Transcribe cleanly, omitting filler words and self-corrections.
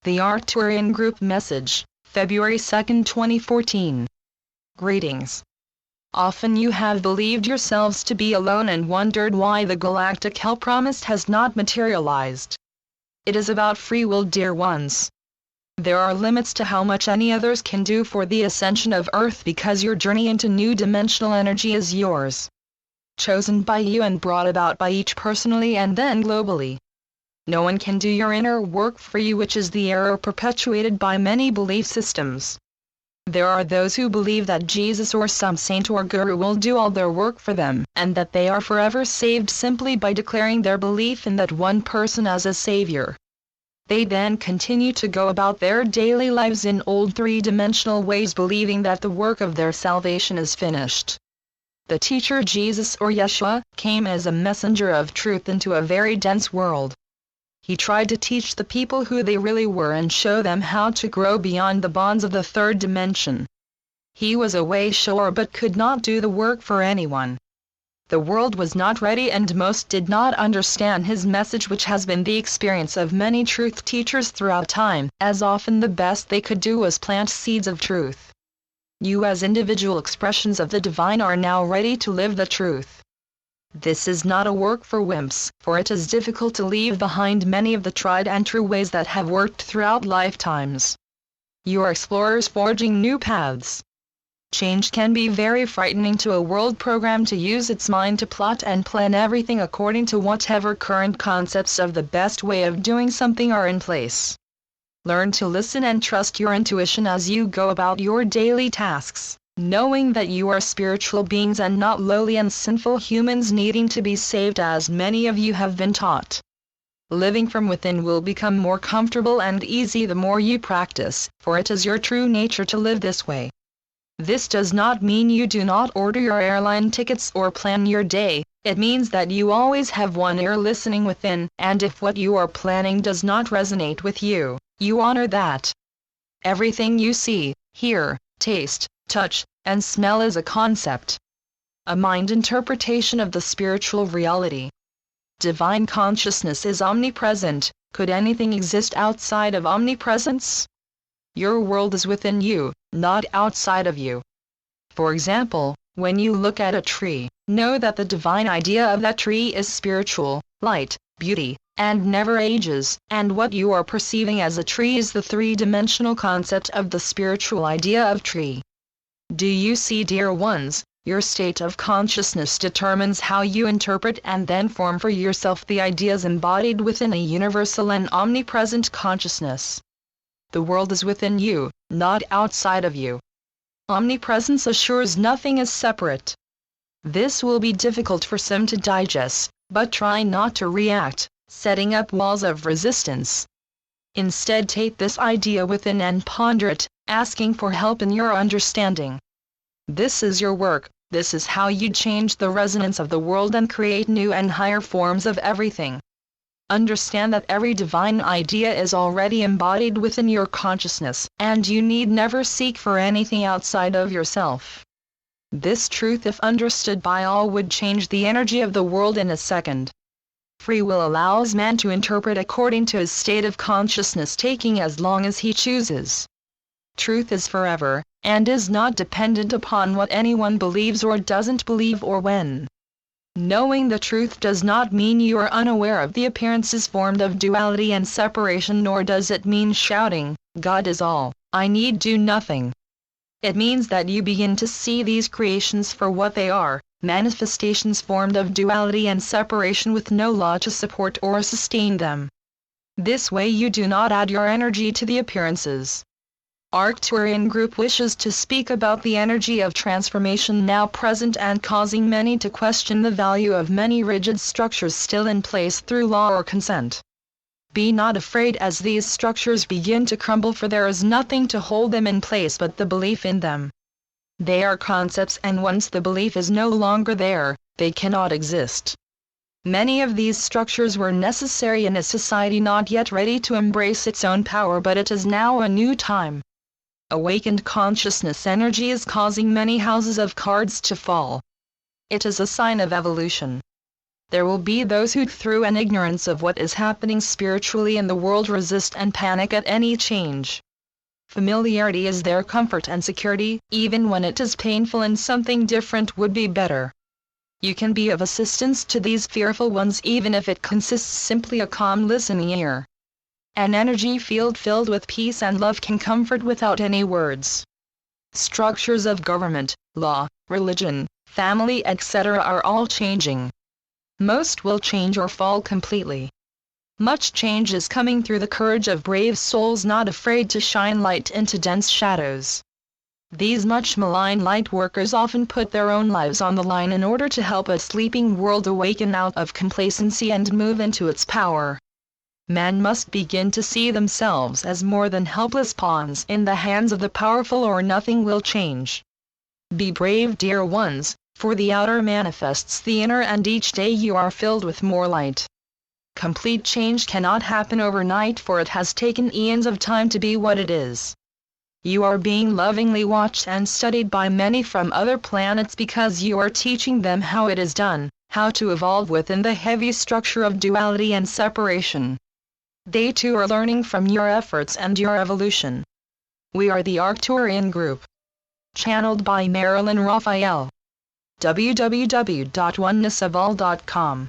The Arcturian Group Message, February 2, 2014. Greetings. Often you have believed yourselves to be alone and wondered why the galactic hell promised has not materialized. It is about free will, dear ones. There are limits to how much any others can do for the ascension of Earth because your journey into new dimensional energy is yours. Chosen by you and brought about by each personally and then globally. No one can do your inner work for you, which is the error perpetuated by many belief systems. There are those who believe that Jesus or some saint or guru will do all their work for them, and that they are forever saved simply by declaring their belief in that one person as a savior. They then continue to go about their daily lives in old three-dimensional ways, believing that the work of their salvation is finished. The teacher Jesus or Yeshua came as a messenger of truth into a very dense world. He tried to teach the people who they really were and show them how to grow beyond the bonds of the third dimension. He was a way shower but could not do the work for anyone. The world was not ready and most did not understand his message, which has been the experience of many truth teachers throughout time, as often the best they could do was plant seeds of truth. You as individual expressions of the divine are now ready to live the truth. This is not a work for wimps, for it is difficult to leave behind many of the tried and true ways that have worked throughout lifetimes. You are explorers forging new paths. Change can be very frightening to a world programmed to use its mind to plot and plan everything according to whatever current concepts of the best way of doing something are in place. Learn to listen and trust your intuition as you go about your daily tasks, knowing that you are spiritual beings and not lowly and sinful humans needing to be saved, as many of you have been taught. Living from within will become more comfortable and easy the more you practice, for it is your true nature to live this way. This does not mean you do not order your airline tickets or plan your day. It means that you always have one ear listening within, and if what you are planning does not resonate with you, you honor that. Everything you see, hear, taste, touch, and smell is a concept. A mind interpretation of the spiritual reality. Divine consciousness is omnipresent. Could anything exist outside of omnipresence? Your world is within you, not outside of you. For example, when you look at a tree, know that the divine idea of that tree is spiritual, light, beauty, and never ages, and what you are perceiving as a tree is the three-dimensional concept of the spiritual idea of tree. Do you see, dear ones? Your state of consciousness determines how you interpret and then form for yourself the ideas embodied within a universal and omnipresent consciousness. The world is within you, not outside of you. Omnipresence assures nothing is separate. This will be difficult for some to digest, but try not to react, setting up walls of resistance. Instead, take this idea within and ponder it, asking for help in your understanding. This is your work. This is how you change the resonance of the world and create new and higher forms of everything. Understand that every divine idea is already embodied within your consciousness, and you need never seek for anything outside of yourself. This truth, if understood by all, would change the energy of the world in a second. Free will allows man to interpret according to his state of consciousness, taking as long as he chooses. Truth is forever, and is not dependent upon what anyone believes or doesn't believe or when. Knowing the truth does not mean you are unaware of the appearances formed of duality and separation, nor does it mean shouting, "God is all, I need do nothing." It means that you begin to see these creations for what they are, manifestations formed of duality and separation with no law to support or sustain them. This way you do not add your energy to the appearances. Arcturian Group wishes to speak about the energy of transformation now present and causing many to question the value of many rigid structures still in place through law or consent. Be not afraid as these structures begin to crumble, for there is nothing to hold them in place but the belief in them. They are concepts, and once the belief is no longer there, they cannot exist. Many of these structures were necessary in a society not yet ready to embrace its own power, but it is now a new time. Awakened consciousness energy is causing many houses of cards to fall. It is a sign of evolution. There will be those who through an ignorance of what is happening spiritually in the world resist and panic at any change. Familiarity is their comfort and security, even when it is painful and something different would be better. You can be of assistance to these fearful ones even if it consists simply a calm listening ear. An energy field filled with peace and love can comfort without any words. Structures of government, law, religion, family, etc. are all changing. Most will change or fall completely. Much change is coming through the courage of brave souls not afraid to shine light into dense shadows. These much maligned light workers often put their own lives on the line in order to help a sleeping world awaken out of complacency and move into its power. Men must begin to see themselves as more than helpless pawns in the hands of the powerful, or nothing will change. Be brave, dear ones, for the outer manifests the inner, and each day you are filled with more light. Complete change cannot happen overnight, for it has taken eons of time to be what it is. You are being lovingly watched and studied by many from other planets because you are teaching them how it is done, how to evolve within the heavy structure of duality and separation. They too are learning from your efforts and your evolution. We are the Arcturian group. Channeled by Marilyn Raphael. www.onenessofall.com